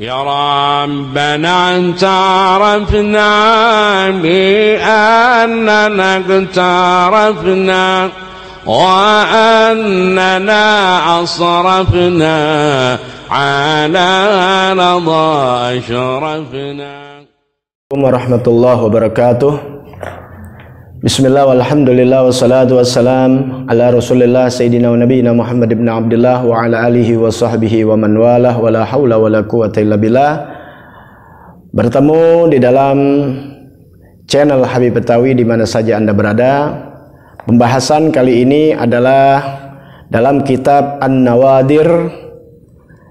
يا ربنا اعترفنا بأننا اقترفنا وأننا أصرفنا على رضا أشرفنا. Warahmatullahi wabarakatuh. Bismillah walhamdulillah wassalatu wassalam ala rasulillah sayyidina wa nabiyina Muhammad ibn Abdullah wa ala alihi wa sahbihi wa man walah wa la hawla wa la quwwata illa billah. Bertemu di dalam channel Habib Betawi di mana saja Anda berada. Pembahasan kali ini adalah dalam kitab An-Nawadir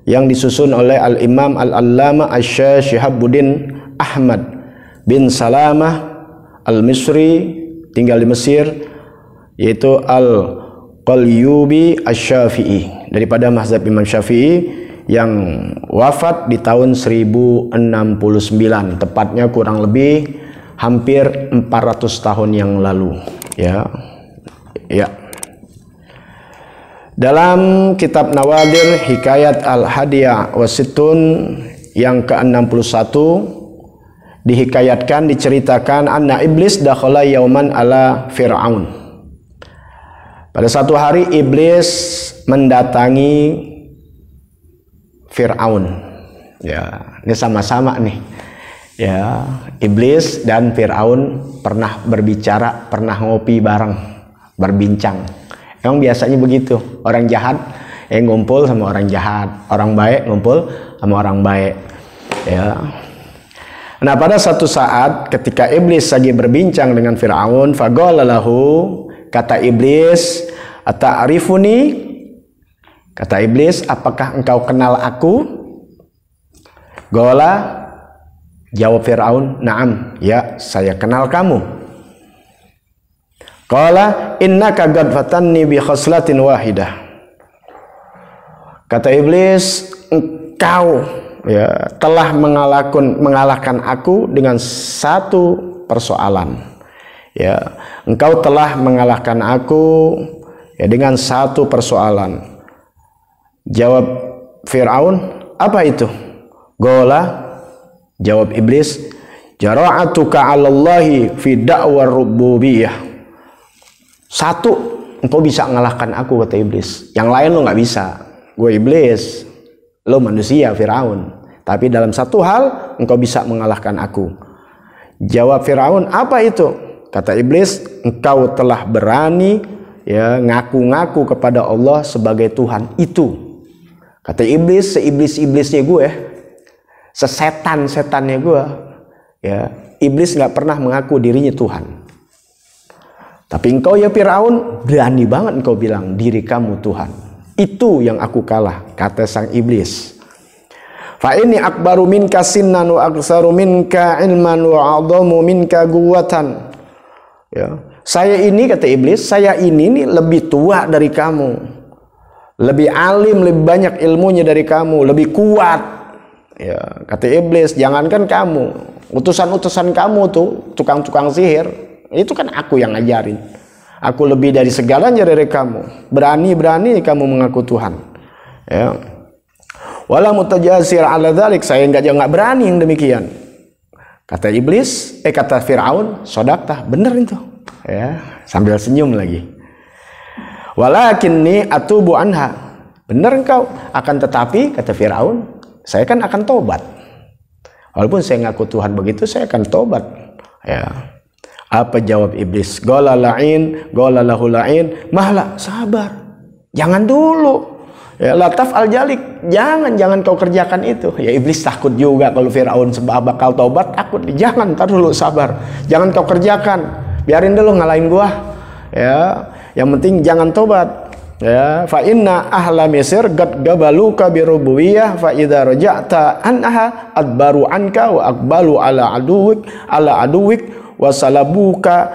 yang disusun oleh Al-Imam Al-Allamah Asy-Syaikh Shihabuddin Ahmad bin Salamah Al-Misri, tinggal di Mesir, yaitu Al-Qalyubi Asy-Syafi'i, daripada mazhab Imam Syafi'i yang wafat di tahun 1069, tepatnya kurang lebih hampir 400 tahun yang lalu, ya. Dalam kitab Nawadir Hikayat Al-Hadiyah Wasitun yang ke-61 dihikayatkan, diceritakan anna iblis dakhala yauman ala Fir'aun. Pada satu hari iblis mendatangi Fir'aun. Ya, ini sama-sama nih. Ya, iblis dan Fir'aun pernah berbicara, pernah ngopi bareng, berbincang. Emang biasanya begitu, orang jahat ngumpul sama orang jahat, orang baik ngumpul sama orang baik. Ya. Nah, pada satu saat ketika iblis lagi berbincang dengan Fir'aun, faqala lahu, kata iblis, ata'rifuni? Kata iblis, apakah engkau kenal aku? Qala, jawab Fir'aun, na'am, ya, saya kenal kamu. Qala, innaka qad fatanni bi khaslatin wahidah. Kata iblis, engkau ya telah mengalahkan aku dengan satu persoalan. Ya, engkau telah mengalahkan aku ya dengan satu persoalan. Jawab Fir'aun, apa itu? Qala, jawab iblis, jara'atuka 'alallahi fi da'war rububiyyah. Satu, engkau bisa mengalahkan aku, kata iblis. Yang lain lo nggak bisa. Gue iblis, lo manusia Fir'aun, tapi dalam satu hal engkau bisa mengalahkan aku. Jawab Fir'aun, apa itu? Kata iblis, engkau telah berani ya ngaku-ngaku kepada Allah sebagai Tuhan. Itu, kata iblis, seiblis-iblisnya gue, sesetan-setannya gue, ya iblis nggak pernah mengaku dirinya Tuhan. Tapi engkau ya Fir'aun, berani banget engkau bilang diri kamu Tuhan. Itu yang aku kalah, kata sang iblis. Fa inni akbaru minka sinnan wa aktsaru minka ilman wa a'dhamu minka quwwatan. Ya, saya ini, kata iblis, saya ini nih lebih tua dari kamu. Lebih alim, lebih banyak ilmunya dari kamu, lebih kuat. Ya, kata iblis, jangankan kamu, utusan-utusan kamu tuh, tukang-tukang sihir, itu kan aku yang ngajarin. Aku lebih dari segalanya dari kamu. Berani-berani kamu mengaku Tuhan. Ya. Wala mutajasir ala dzalik, saya enggak berani yang demikian. Kata iblis, kata Fir'aun, sodaqtah, bener itu. Ya, sambil senyum lagi. Walakinni atubu anha. Bener engkau, akan tetapi kata Fir'aun, saya kan akan tobat. Walaupun saya ngaku Tuhan begitu, saya akan tobat. Ya. Apa jawab iblis? Qala la'in, qala lahu la'in, mahla, sabar. Jangan dulu. Ya, lataf al-jalik, jangan kau kerjakan itu. Ya, iblis takut juga kalau Fir'aun bakal tobat, takut. Jangan, tar dulu, sabar. Jangan kau kerjakan. Biarin dulu ngalahin gua. Ya, yang penting jangan tobat. Ya, fa inna ahla Misr qad gabaluka bi rububiyyah fa idza raja'ta anha adbaru anka wa aqbalu ala aduwik wasalabuka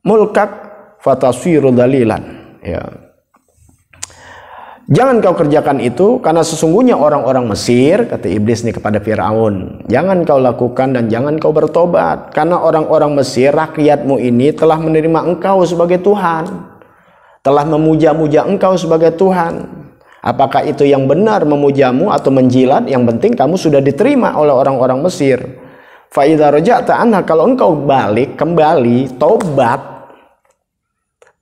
mulkak fatasiru dalilan. Ya. Jangan kau kerjakan itu, karena sesungguhnya orang-orang Mesir, kata iblis nih kepada Fir'aun, jangan kau lakukan dan jangan kau bertobat, karena orang-orang Mesir, rakyatmu ini telah menerima engkau sebagai Tuhan, telah memuja-muja engkau sebagai Tuhan. Apakah itu yang benar memujamu atau menjilat? Yang penting kamu sudah diterima oleh orang-orang Mesir. Fa idza raja'ta anha, kalau engkau balik kembali tobat,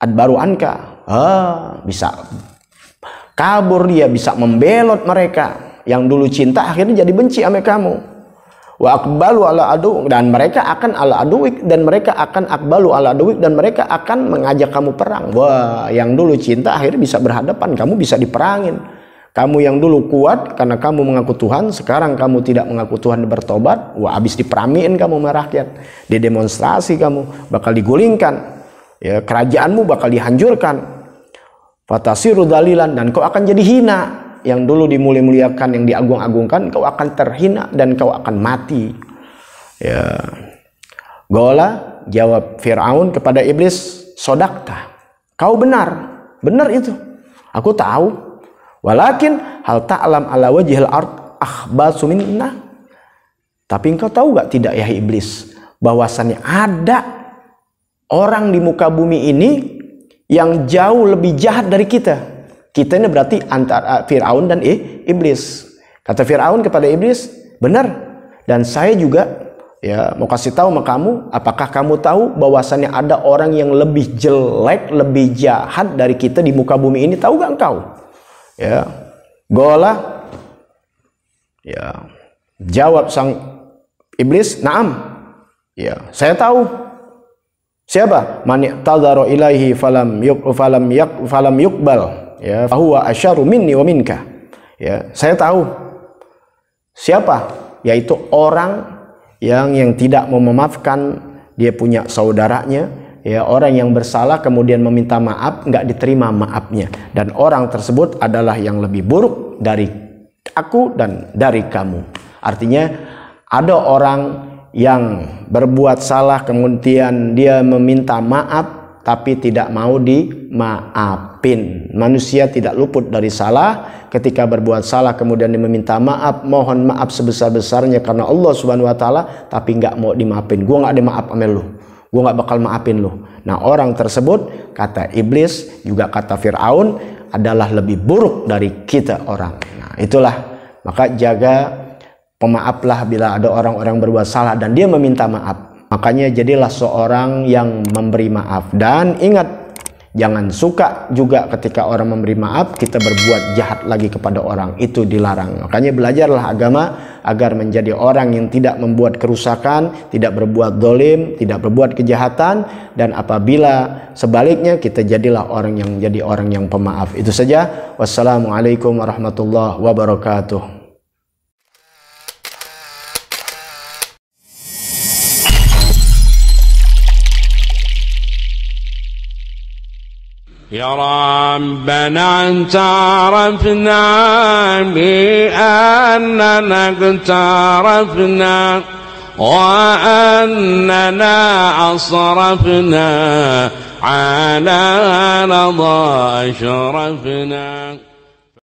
adbaru anka, bisa kabur dia, bisa membelot mereka yang dulu cinta akhirnya jadi benci sama kamu. Wa aqbalu ala adu, dan mereka akan ala aduwik, dan mereka akan aqbalu ala aduwik, dan mereka akan mengajak kamu perang. Wah, yang dulu cinta akhirnya bisa berhadapan, kamu bisa diperangin. Kamu yang dulu kuat karena kamu mengaku Tuhan, sekarang kamu tidak mengaku Tuhan, bertobat, wah habis diperamiin kamu sama rakyat. Didemonstrasi kamu, bakal digulingkan. Ya, kerajaanmu bakal dihancurkan. Fatasiru dalilan, dan kau akan jadi hina. Yang dulu dimulia-muliakan, yang diagung-agungkan, kau akan terhina dan kau akan mati. Ya. Gola, jawab Fir'aun kepada iblis, sodakta, kau benar, benar itu, aku tahu. Walakin hal ta'lam ala wajhil ard akhbasu minna. Tapi engkau tahu gak tidak ya iblis, bahwasannya ada orang di muka bumi ini yang jauh lebih jahat dari kita. Kita ini berarti antara Fir'aun dan iblis. Kata Fir'aun kepada iblis, benar. Dan saya juga ya mau kasih tahu sama kamu, apakah kamu tahu bahwasannya ada orang yang lebih jelek, lebih jahat dari kita di muka bumi ini? Tahu gak engkau? Ya, gola. Ya, jawab sang iblis, naam. Ya, saya tahu. Siapa? Man i'tadhara ilaihi falam yuqbal. Ya, fahuwa asyaru minni wa minka. Ya, saya tahu. Siapa? Yaitu orang yang tidak mau memaafkan, dia punya saudaranya, ya, orang yang bersalah kemudian meminta maaf, nggak diterima maafnya, dan orang tersebut adalah yang lebih buruk dari aku dan dari kamu. Artinya ada orang yang berbuat salah kemudian dia meminta maaf tapi tidak mau dimaafin. Manusia tidak luput dari salah. Ketika berbuat salah kemudian dia meminta maaf, mohon maaf sebesar-besarnya karena Allah Subhanahu wa taala, tapi nggak mau dimaafin. Gua nggak ada maaf sama lu, gua nggak bakal maafin lu. Nah, orang tersebut, kata iblis juga kata Fir'aun, adalah lebih buruk dari kita orang. Nah, itulah, maka jaga pemaaflah bila ada orang-orang berbuat salah dan dia meminta maaf. Makanya jadilah seorang yang memberi maaf. Dan ingat, jangan suka juga ketika orang memberi maaf kita berbuat jahat lagi kepada orang. Itu dilarang. Makanya belajarlah agama agar menjadi orang yang tidak membuat kerusakan, tidak berbuat zalim, tidak berbuat kejahatan. Dan apabila sebaliknya, kita jadilah orang yang jadi orang yang pemaaf. Itu saja. Wassalamualaikum warahmatullahi wabarakatuh. يا ربنا اعترفنا بأننا اقترفنا وأننا أصرفنا على رضا أشرفنا.